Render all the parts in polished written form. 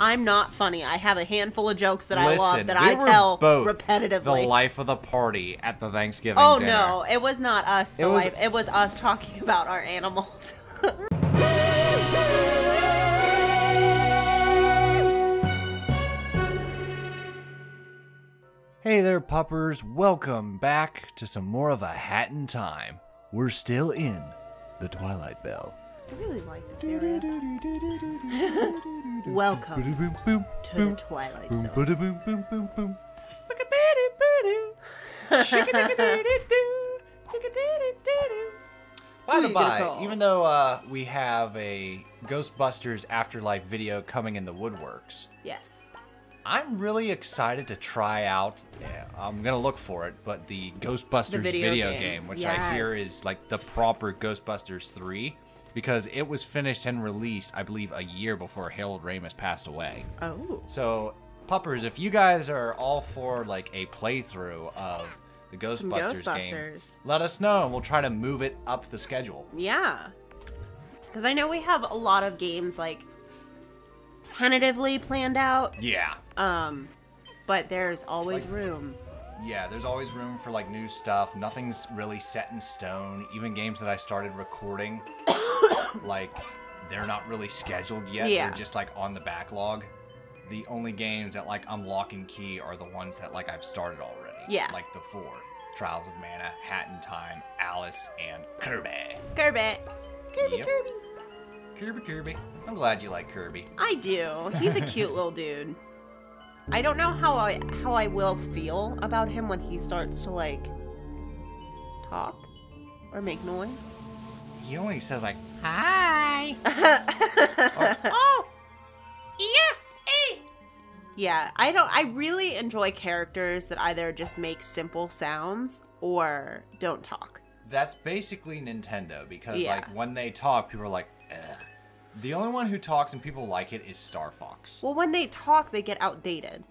I'm not funny. I have a handful of jokes that Listen, I love that we I were tell both repetitively. the life of the party at the Thanksgiving Oh dinner. no, it was not us. It was us talking about our animals. Hey there, puppers. Welcome back to some more of A Hat in Time. We're still in the Twilight Bell. I really like this area. Welcome to the Twilight Zone. By the by, even though we have a Ghostbusters Afterlife video coming in the woodworks, yes, I'm really excited to try out, I'm going to look for it, but the Ghostbusters video game, which I hear is like the proper Ghostbusters 3, because it was finished and released, I believe, a year before Harold Ramis passed away. Oh. So, puppers, if you guys are all for like a playthrough of the Ghostbusters game, let us know and we'll try to move it up the schedule. Yeah. Because I know we have a lot of games like tentatively planned out. Yeah. But there's always room. Yeah, there's always room for like new stuff. Nothing's really set in stone. Even games that I started recording, like they're not really scheduled yet. Yeah. They're just like on the backlog. The only games that like I'm lock and key are the ones that like I've started already. Yeah. Like the 4. Trials of Mana, Hat in Time, Alice, and Kirby. Kirby. Kirby, Yep. Kirby. I'm glad you like Kirby. I do. He's a cute little dude. I don't know how I will feel about him when he starts to like talk or make noise. He only says like, hi. Oh, yeah, yeah. I really enjoy characters that either just make simple sounds or don't talk. That's basically Nintendo because Yeah. like when they talk, people are like, ugh. The only one who talks and people like it is Star Fox. Well, when they talk, they get outdated.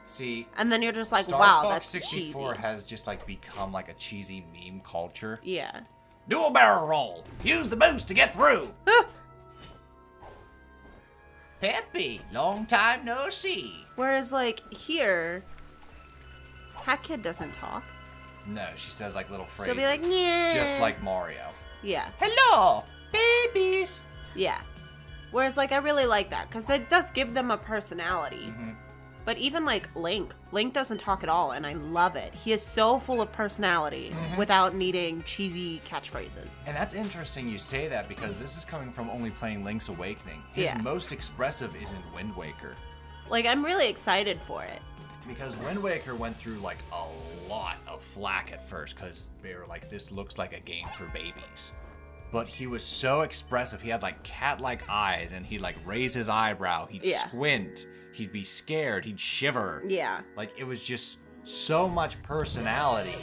See, And then you're just like, Star wow, Fox that's 64 cheesy. has just like become like a cheesy meme culture. Yeah. Do a barrel roll. Use the boost to get through. Peppy, long time no see. Whereas like here, Hat Kid doesn't talk. No, she says like little phrases. She'll be like, yeah. Just like Mario. Yeah. Hello, babies. Yeah. Whereas, like, I really like that, because it does give them a personality. Mm-hmm. But even, like, Link doesn't talk at all, and I love it. He is so full of personality without needing cheesy catchphrases. And that's interesting you say that, because this is coming from only playing Link's Awakening. His most expressive is in Wind Waker. Like, I'm really excited for it. Because Wind Waker went through, like, a lot of flack at first, because they were like, this looks like a game for babies. But he was so expressive. He had like cat-like eyes, and he'd like raise his eyebrow. He'd squint. He'd be scared. He'd shiver. Yeah. Like it was just so much personality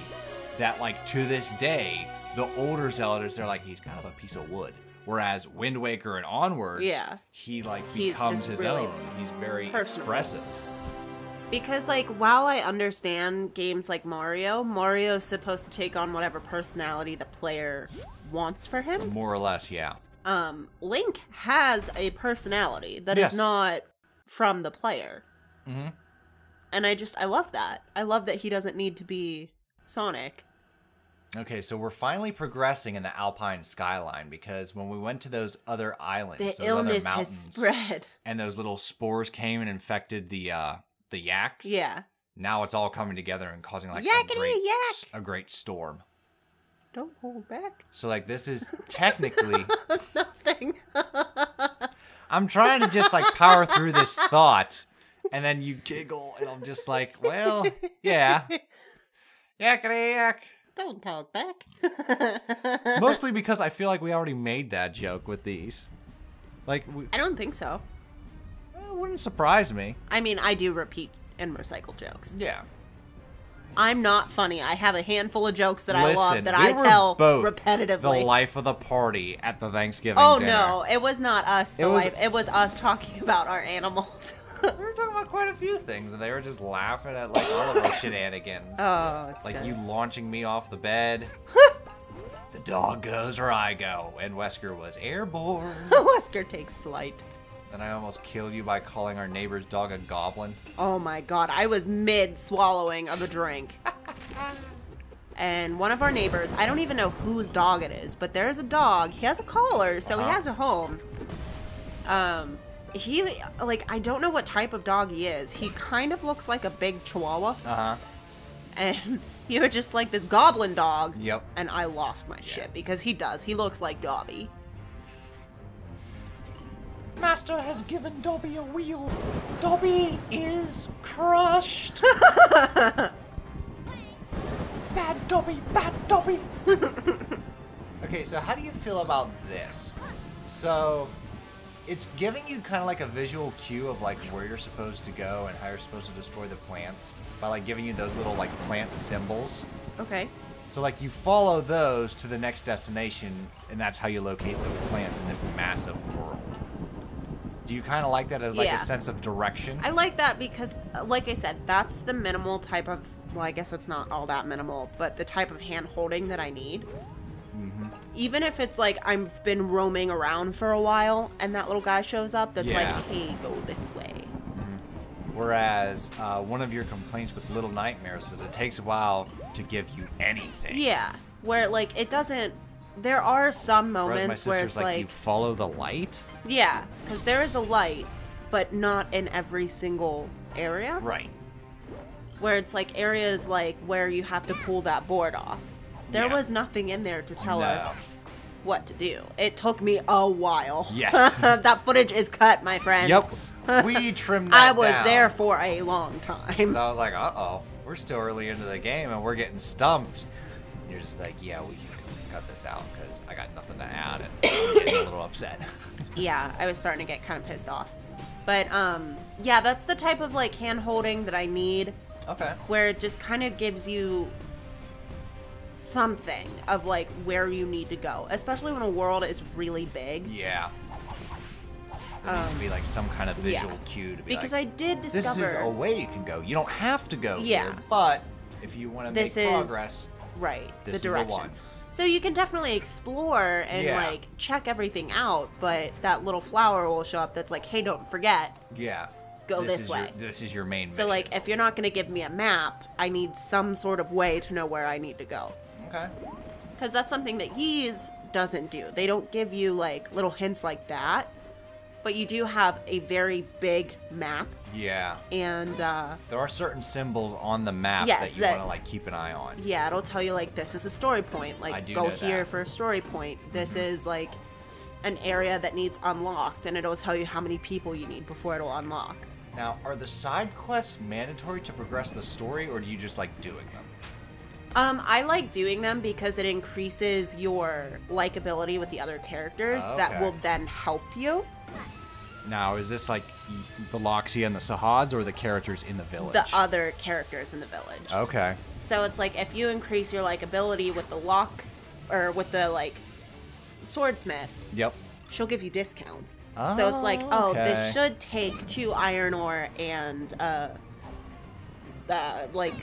that like to this day, the older Zeldas, they're like, he's kind of a piece of wood. Whereas Wind Waker and onwards, he like becomes his really own. He's very personable. expressive. Because, like, while I understand games like Mario's supposed to take on whatever personality the player wants for him. More or less, yeah. Link has a personality that is not from the player. Mm-hmm. And I love that. I love that he doesn't need to be Sonic. Okay, so we're finally progressing in the Alpine Skyline because when we went to those other islands, The those illness other has mountains, spread. and those little spores came and infected the yaks. Yeah. Now it's all coming together and causing like a great storm. Don't hold back. So like this is technically Nothing. I'm trying to just like power through this thought, and then you giggle, and I'm just like, well, yeah, yakety yak. Don't talk back. Mostly because I feel like we already made that joke with these. Like, I don't think so. It wouldn't surprise me. I mean, I do repeat and recycle jokes. Yeah. I'm not funny. I have a handful of jokes that Listen, I love that we I were tell both repetitively. the life of the party at the Thanksgiving Oh dinner. no, it was not us. It was us talking about our animals. We were talking about quite a few things, and they were just laughing at like all of our shenanigans. Oh, it's like good. you launching me off the bed. The dog goes or I go, and Wesker was airborne. Wesker takes flight. Then I almost killed you by calling our neighbor's dog a goblin. Oh my god, I was mid-swallowing of a drink. And one of our neighbors, I don't even know whose dog it is, but there's a dog. He has a collar, so he has a home. He, like, I don't know what type of dog he is. He kind of looks like a big chihuahua. And you were just like this goblin dog. Yep. And I lost my shit because he does. He looks like Dobby. Master has given Dobby a wheel. Dobby is crushed. Bad Dobby, bad Dobby. Okay, so how do you feel about this? So, it's giving you kind of like a visual cue of like where you're supposed to go and how you're supposed to destroy the plants by like giving you those little like plant symbols. Okay. So like you follow those to the next destination and that's how you locate the plants in this massive world. Do you kind of like that as like a sense of direction? I like that because, like I said, that's the minimal type of, well, I guess it's not all that minimal, but the type of hand-holding that I need. Even if it's like I've been roaming around for a while and that little guy shows up that's like, hey, go this way. Whereas one of your complaints with Little Nightmares is it takes a while to give you anything. Yeah, where like it doesn't, there are some moments where it's like you follow the light? Yeah, because there is a light, but not in every single area. Right. Where it's like areas like where you have to pull that board off. There was nothing in there to tell us what to do. It took me a while. Yes. That footage is cut, my friends. Yep. We trimmed that I was down. there for a long time. So I was like, uh-oh, we're still early into the game and we're getting stumped. And you're just like, yeah, we can cut this out because I got nothing to add and I'm getting a little upset. Yeah, I was starting to get kind of pissed off. But, yeah, that's the type of, like, hand-holding that I need. Okay. Where it just kind of gives you something of, like, where you need to go. Especially when a world is really big. Yeah. There needs to be, like, some kind of visual cue to be because like, I did discover... this is a way you can go. You don't have to go Yeah. here, but if you want to make progress... Right, this the direction. is the one. So you can definitely explore and, like, check everything out, but that little flower will show up that's like, hey, don't forget. Yeah. Go this way. This is your main mission. So, like, if you're not going to give me a map, I need some sort of way to know where I need to go. Okay. Because that's something that Ys doesn't do. They don't give you, like, little hints like that. But you do have a very big map. Yeah. And, there are certain symbols on the map that you want to, like, keep an eye on. Yeah, it'll tell you, like, this is a story point. Like, go here for a story point. This is, like, an area that needs unlocked. And it'll tell you how many people you need before it'll unlock. Now, are the side quests mandatory to progress the story, or do you just like doing them? I like doing them because it increases your likability with the other characters that will then help you. Now, is this like the Loxia and the Sahads, or the characters in the village? The other characters in the village. Okay. So it's like if you increase your likability with the with the like swordsmith. Yep. She'll give you discounts. So it's like, oh, okay. this should take 2 iron ore and like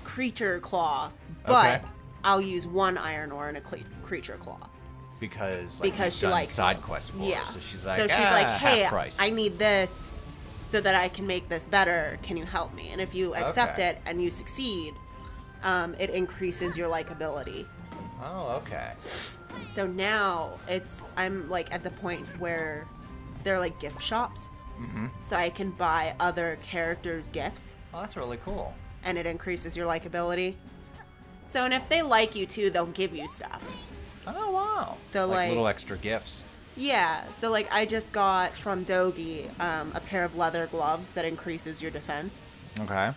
creature claw, but I'll use 1 iron ore and a creature claw. Because she likes side quest for her. So she's like, hey, half price. I need this so that I can make this better. Can you help me? And if you accept it and you succeed, it increases your likability. Oh, okay. So now I'm like at the point where they're like gift shops. So I can buy other characters' gifts. Oh, that's really cool. And it increases your likability. So, and if they like you too, they'll give you stuff. Oh, wow. So like little extra gifts. Yeah. So like I just got from Dogi a pair of leather gloves that increases your defense. Okay.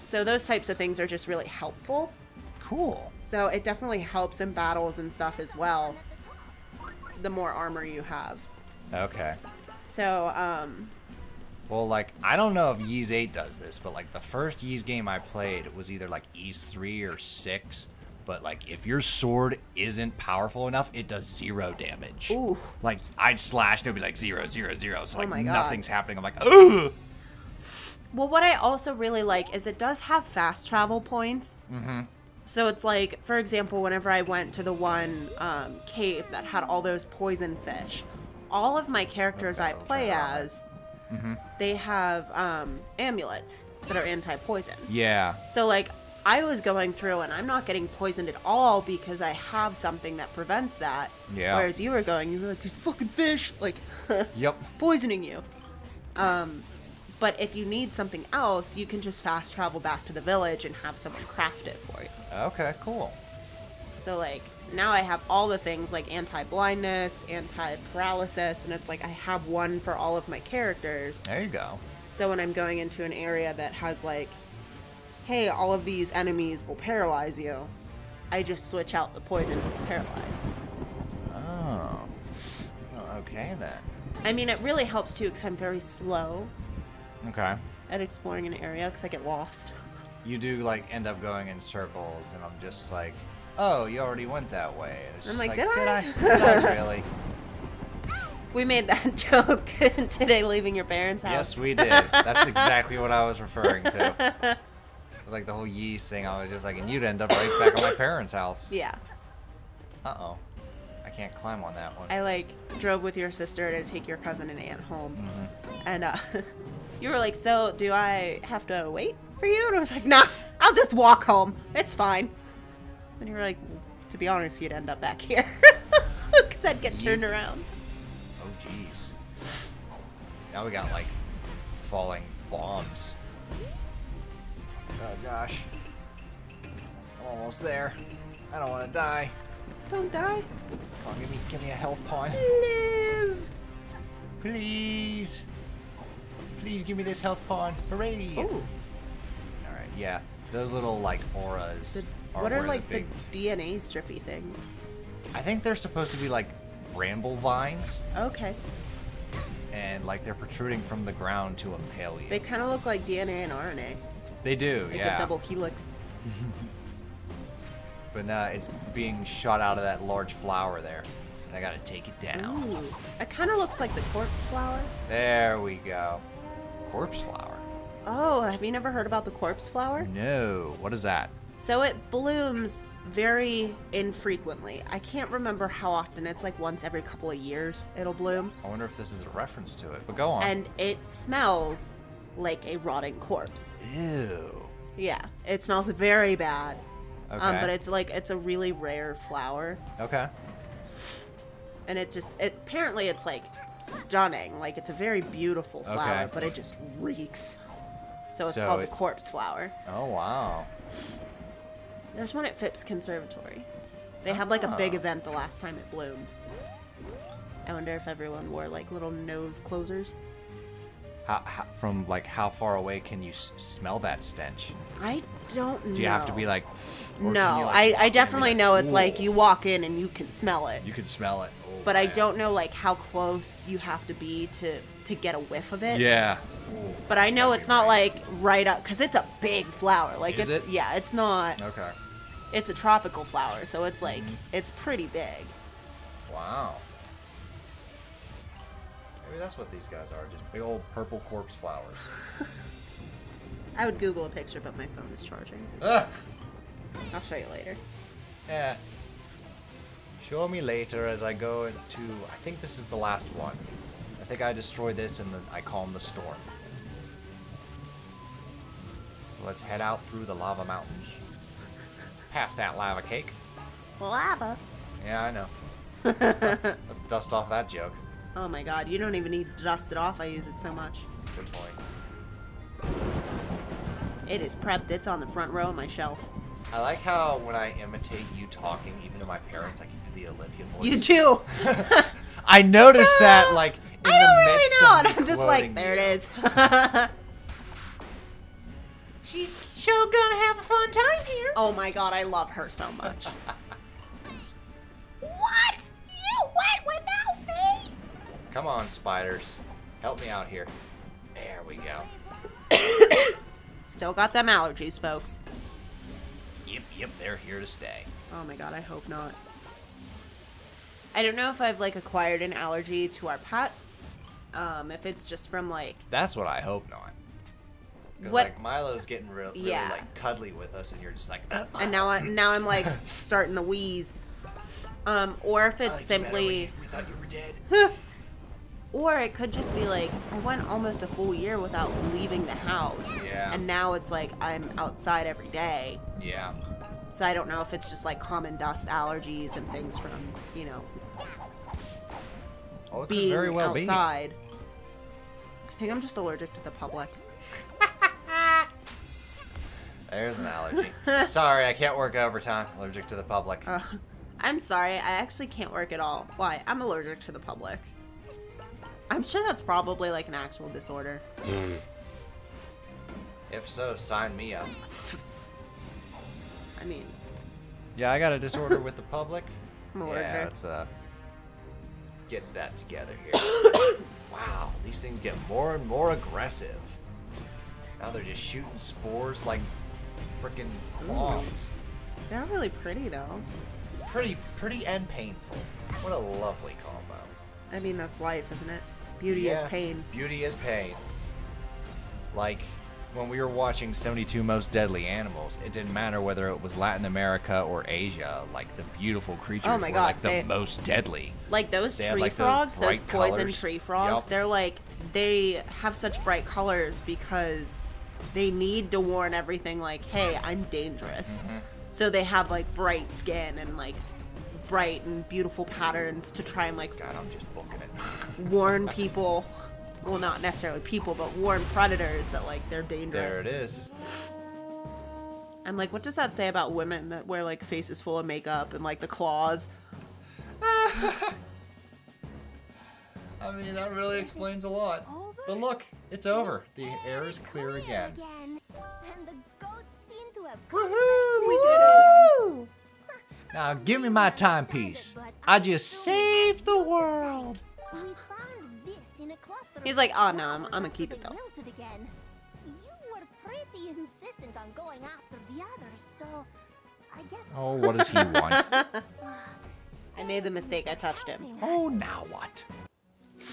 So those types of things are just really helpful. Cool. So it definitely helps in battles and stuff as well. The more armor you have. Okay. So, well, like, I don't know if Ys 8 does this, but, like, the first Ys game I played was either, like, Ys 3 or 6. But, like, if your sword isn't powerful enough, it does 0 damage. Ooh. Like, I'd slash and it'd be, like, 0, 0, 0. So, like, nothing's happening. I'm like, ugh! Well, what I also really like is it does have fast travel points. So it's like, for example, whenever I went to the one cave that had all those poison fish, all of my characters Okay, I I'll play try that. as, they have amulets that are anti-poison. Yeah. So, like, I was going through and I'm not getting poisoned at all because I have something that prevents that. Yeah. Whereas you were like, these fucking fish, like, Yep. poisoning you. But if you need something else, you can just fast travel back to the village and have someone craft it for you. Okay, cool. So, like, now I have all the things like anti-blindness, anti-paralysis, and it's like I have one for all of my characters. There you go. So when I'm going into an area that has like, hey, all of these enemies will paralyze you, I just switch out the poison for paralyze. Oh. Well, okay then. I mean, it really helps too because I'm very slow Okay. at exploring an area because I get lost. You do like end up going in circles, and I'm just like, oh, you already went that way. And it's I'm just like, did did I? Did I really? We made that joke today leaving your parents' house. Yes, we did. That's exactly what I was referring to. Like the whole yeast thing, I was just like, and you'd end up right back at my parents' house. Yeah. Uh-oh. I can't climb on that one. I like drove with your sister to take your cousin and aunt home. And you were like, so do I have to wait for you? And I was like, nah, I'll just walk home. It's fine. And you were like, to be honest, you'd end up back here. Because I'd get turned around. Oh, jeez. Now we got, like, falling bombs. Oh, gosh. I'm almost there. I don't want to die. Don't die. Come on, give me a health pawn. Live. Please. Please give me this health pawn. Hooray. Ooh. Alright, yeah. Those little, like, auras. What are where like the the DNA strippy things? I think they're supposed to be, like, bramble vines. Okay. And, like, they're protruding from the ground to impale you. They kind of look like DNA and RNA. They do, Like yeah. a double helix. But it's being shot out of that large flower there. And I gotta take it down. Ooh. It kind of looks like the corpse flower. There we go. Corpse flower? Oh, have you never heard about the corpse flower? No. What is that? So it blooms very infrequently. I can't remember how often. It's like once every couple of years it'll bloom. I wonder if this is a reference to it. But go on. And it smells like a rotting corpse. Ew. Yeah, it smells very bad. Okay. But it's a really rare flower. Okay. And apparently it's like stunning. Like it's a very beautiful flower, Okay. but it just reeks. So it's So called the corpse flower. Oh, wow. There's one at Phipps Conservatory. They had like a big event the last time it bloomed. I wonder if everyone wore like little nose closers. From like how far away can you smell that stench? I don't know. Do you have to be like? Or No, can you, like, walk I in definitely and be know like, it's "Ooh." like you walk in and you can smell it. You can smell it. Oh, But I man. don't know like how close you have to be to get a whiff of it. Yeah. But I know Gotta it's be not right. like right up because it's a big flower. Like Is it's it? yeah, it's not. Okay. It's a tropical flower, so it's like it's pretty big. Wow. Maybe that's what these guys are, just big old purple corpse flowers. I would Google a picture, but my phone is charging. Ugh. I'll show you later. Yeah. Show me later as I go into... I think this is the last one. I think I destroy this and then I calm the storm. So let's head out through the lava mountains. Past that lava cake. Lava. Yeah, I know. Let's dust off that joke. Oh my god, you don't even need to dust it off. I use it so much. Good point. It is prepped. It's on the front row of my shelf. I like how when I imitate you talking, even to my parents, I can do the Olivia voice. You do. I noticed that, like, in I the don't midst really know. of And me I'm just quoting like, there you. it is. She's sure gonna have a fun time here. Oh my god, I love her so much. What? You went without me? Come on, spiders. Help me out here. There we go. Still got them allergies, folks. Yep, they're here to stay. Oh my god, I hope not. I don't know if I've like acquired an allergy to our pets. If it's just from like That's what I hope not. Because What- like Milo's getting really Yeah. like cuddly with us, and you're just like, and now I'm like starting to wheeze. Or if it's simply we thought you were dead. Or it could just be like, I went almost a full year without leaving the house. Yeah. And now it's like, I'm outside every day. Yeah. So I don't know if it's just like common dust allergies and things from, you know, Oh, it could being very well outside. I think I'm just allergic to the public. There's an allergy. Sorry, I can't work overtime. Allergic to the public. I'm sorry, I actually can't work at all. Why? I'm allergic to the public. I'm sure that's probably like an actual disorder. If so, sign me up. I mean, Yeah, I got a disorder with the public. I'm allergic. Yeah, let's get that together here. Wow, these things get more and more aggressive. Now they're just shooting spores like freaking bombs. They're really pretty though. Pretty and painful. What a lovely combo. I mean, that's life, isn't it? Beauty is Yeah, pain. Beauty is pain. Like when we were watching 72 Most Deadly Animals, it didn't matter whether it was Latin America or Asia. Like the beautiful creatures Oh my were God, like the most deadly. Like those They had, tree like, those frogs, those bright poison colors. tree frogs, Yup. they're like, they have such bright colors because they need to warn everything like, hey, I'm dangerous. Mm-hmm. So they have like bright skin and like bright and beautiful patterns to try and like God, I'm just booking it. warn people. Well, not necessarily people, but warn predators that like they're dangerous. There it is. I'm like, what does that say about women that wear like faces full of makeup and like the claws? I mean, that really explains a lot. But look, it's over. The air is clear again. And the goats seem to have Woohoo! We did it! Now give me my timepiece. I just saved the world. We found this in a cluster. He's like, oh no, I'm gonna keep it though. You were pretty insistent on going after the others, so I guess. Oh, what does he want? I made the mistake. I touched him. Oh, now what?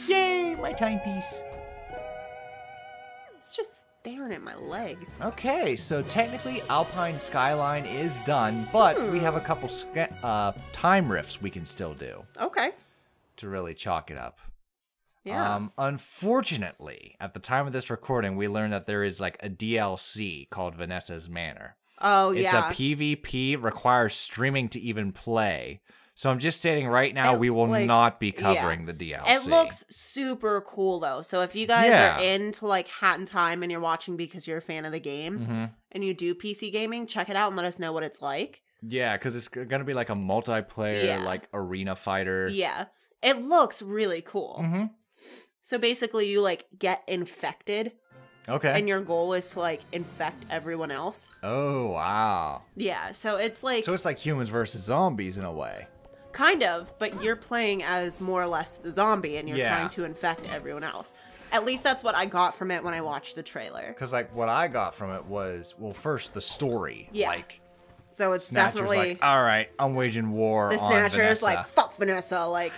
Yay, my timepiece. It's just staring at my leg. Okay, so technically Alpine Skyline is done, but we have a couple time rifts we can still do Okay. to really chalk it up. Yeah. Unfortunately, at the time of this recording, we learned that there is like a DLC called Vanessa's Manor. Oh, It's yeah. a PvP, requires streaming to even play. So I'm just stating right now, It, we will like, not be covering yeah. the DLC. It looks super cool, though. So if you guys Yeah. are into, like, Hat in Time and you're watching because you're a fan of the game Mm-hmm. and you do PC gaming, check it out and let us know what it's like. Yeah, because it's going to be like a multiplayer, Yeah. like arena fighter. Yeah. It looks really cool. Mm-hmm. So basically, you, like, get infected Okay. and your goal is to, like, infect everyone else. Oh, wow. Yeah. So it's like, So it's like humans versus zombies in a way. kind of, but you're playing as more or less the zombie and you're Yeah. trying to infect everyone else. At least that's what I got from it when I watched the trailer. Because like what I got from it was, well, first the story. Yeah. Like So it's Snatcher's definitely like, all right, I'm waging war the on Snatcher is Vanessa. like, fuck Vanessa. Like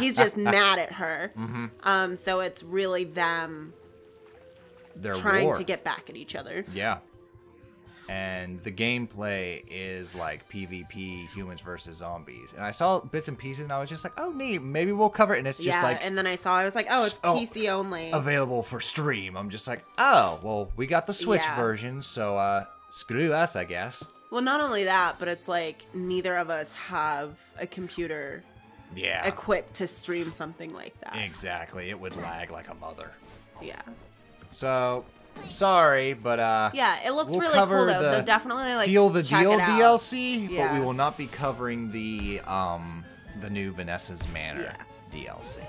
he's just mad at her. So it's really them Their trying war. to get back at each other. Yeah. And the gameplay is like PvP, humans versus zombies. And I saw bits and pieces and I was just like, oh, neat. Maybe we'll cover it. And it's just Yeah, like and then I was like, oh, it's Oh, PC only. available for stream. I'm just like, oh, well, we got the Switch Yeah. version. So screw us, I guess. Well, not only that, but it's like neither of us have a computer Yeah. equipped to stream something like that. Exactly. It would lag like a mother. Yeah. So, sorry, but Yeah, it looks we'll really cover cool though. the So definitely like Seal the check Deal it out. DLC, but Yeah. we will not be covering the new Vanessa's Manor DLC.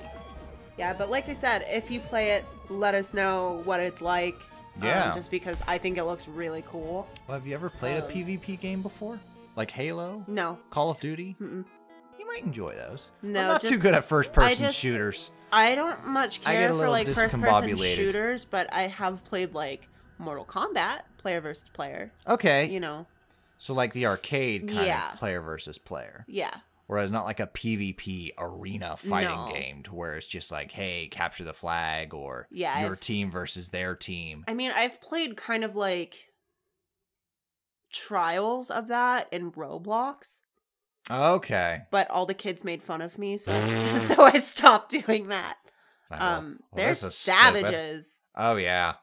Yeah, but like I said, if you play it, let us know what it's like. Yeah. Just because I think it looks really cool. Well, have you ever played a PvP game before? Like Halo? No. Call of Duty? You might enjoy those. No, I'm not too just- good at first-person just- shooters. I don't much I get care a for little like first-person discombobulated. shooters, but I have played like Mortal Kombat, player versus player. Okay. You know. So like the arcade kind Yeah. of player versus player. Yeah. Whereas not like a PvP arena fighting No. game to where it's just like, hey, capture the flag or Yeah, your I've- team versus their team. I mean, I've played kind of like trials of that in Roblox, Okay. but all the kids made fun of me, so so I stopped doing that. Like, well, They're this is savages. stupid. Oh yeah,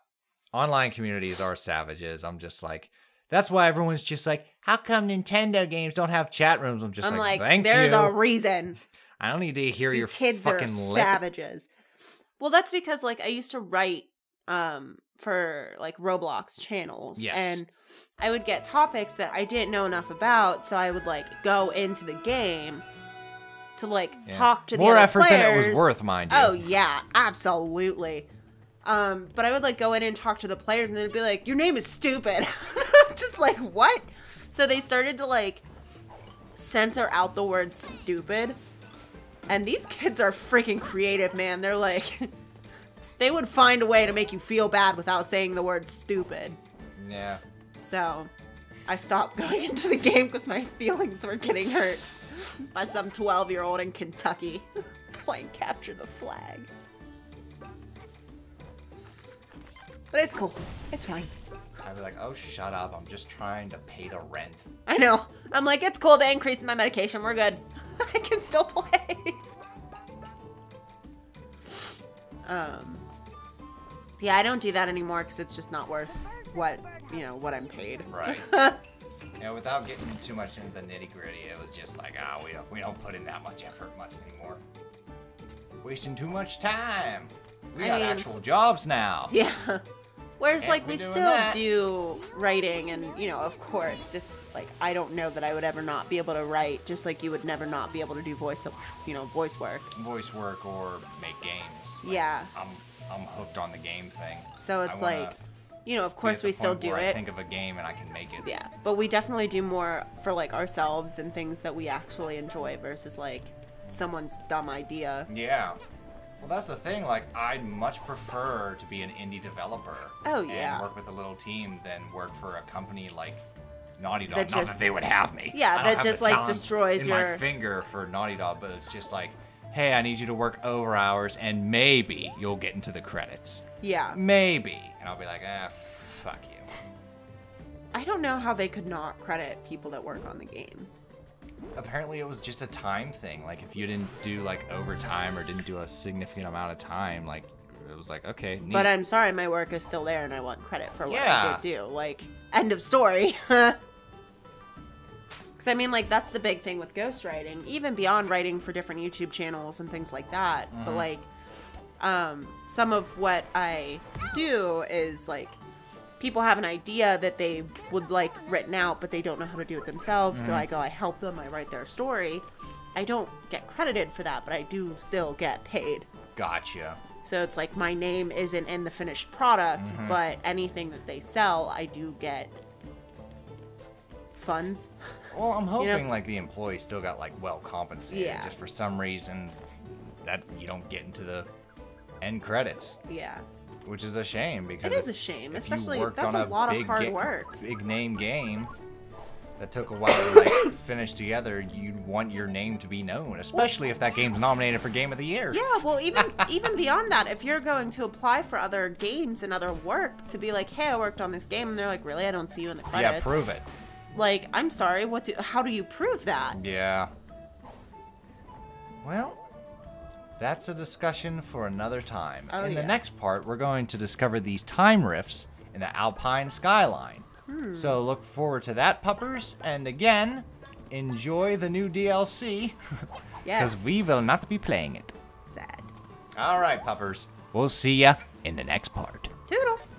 online communities are savages. I'm just like, that's why everyone's just like, how come Nintendo games don't have chat rooms? I'm just like, thank there's you. a reason. I don't need to hear your kids fucking are lip. savages. Well, that's because like I used to write for like Roblox channels. Yes. And I would get topics that I didn't know enough about, so I would like go into the game to like talk to the more other effort players. than it was worth, mind you. Oh yeah, absolutely. But I would like go in and talk to the players, and they'd be like, "Your name is stupid." I'm just like, what? So they started to like censor out the word "stupid," and these kids are freaking creative, man. They're like, they would find a way to make you feel bad without saying the word "stupid." Yeah. So I stopped going into the game because my feelings were getting hurt by some 12-year-old in Kentucky playing capture the flag. But it's cool. It's fine. I'd be like, oh, shut up. I'm just trying to pay the rent. I know. I'm like, it's cool. They increased my medication. We're good. I can still play. Yeah, I don't do that anymore because it's just not worth what I'm paid. Right. Without getting too much into the nitty gritty, it was just like, we don't put in that much effort much anymore. Wasting too much time. We got actual jobs now. Yeah. Whereas, Can't like, be we doing still that. do writing and, of course, just, like, I don't know that I would ever not be able to write, just like you would never not be able to do voice work. Voice work or make games. Like, Yeah. I'm hooked on the game thing. So it's like, of course we still do I it. think of a game and I can make it. Yeah. But we definitely do more for, like, ourselves and things that we actually enjoy versus, like, someone's dumb idea. Yeah. Well, that's the thing. Like, I'd much prefer to be an indie developer. Oh, yeah. And work with a little team than work for a company like Naughty Dog. That Not just- that they would have me. Yeah, I don't that have just, the like, talent destroys in your- my finger for Naughty Dog, but it's just like, hey, I need you to work over hours, and maybe you'll get into the credits. Yeah. Maybe. And I'll be like, fuck you. I don't know how they could not credit people that work on the games. Apparently it was just a time thing. Like, if you didn't do, like, overtime or didn't do a significant amount of time, like, it was like, okay, neat. But I'm sorry, my work is still there and I want credit for what I Yeah. did do. Like, end of story. Because, I mean, like, that's the big thing with ghostwriting. Even beyond writing for different YouTube channels and things like that. Mm-hmm. But, like, some of what I do is, like, people have an idea that they would like written out, but they don't know how to do it themselves. So I help them, I write their story. I don't get credited for that, but I do still get paid. Gotcha. So it's like my name isn't in the finished product, but anything that they sell, I do get funds. Well, I'm hoping like the employee still got like well compensated. Yeah. Just for some reason that you don't get into the end credits, Yeah. which is a shame because It is a shame, if especially you worked that's on a lot of big hard work. big name game that took a while to like finish together, you'd want your name to be known, especially if that game's nominated for Game of the Year. Yeah, well, even beyond that, if you're going to apply for other games and other work to be like, hey, I worked on this game, and they're like, really, I don't see you in the credits. Yeah, prove it. Like, I'm sorry, how do you prove that? Yeah. Well, that's a discussion for another time. Oh, In the yeah. next part, we're going to discover these time rifts in the Alpine Skyline. So look forward to that, puppers. And again, enjoy the new DLC. Yes. Because we will not be playing it. Sad. All right, puppers. We'll see ya in the next part. Toodles.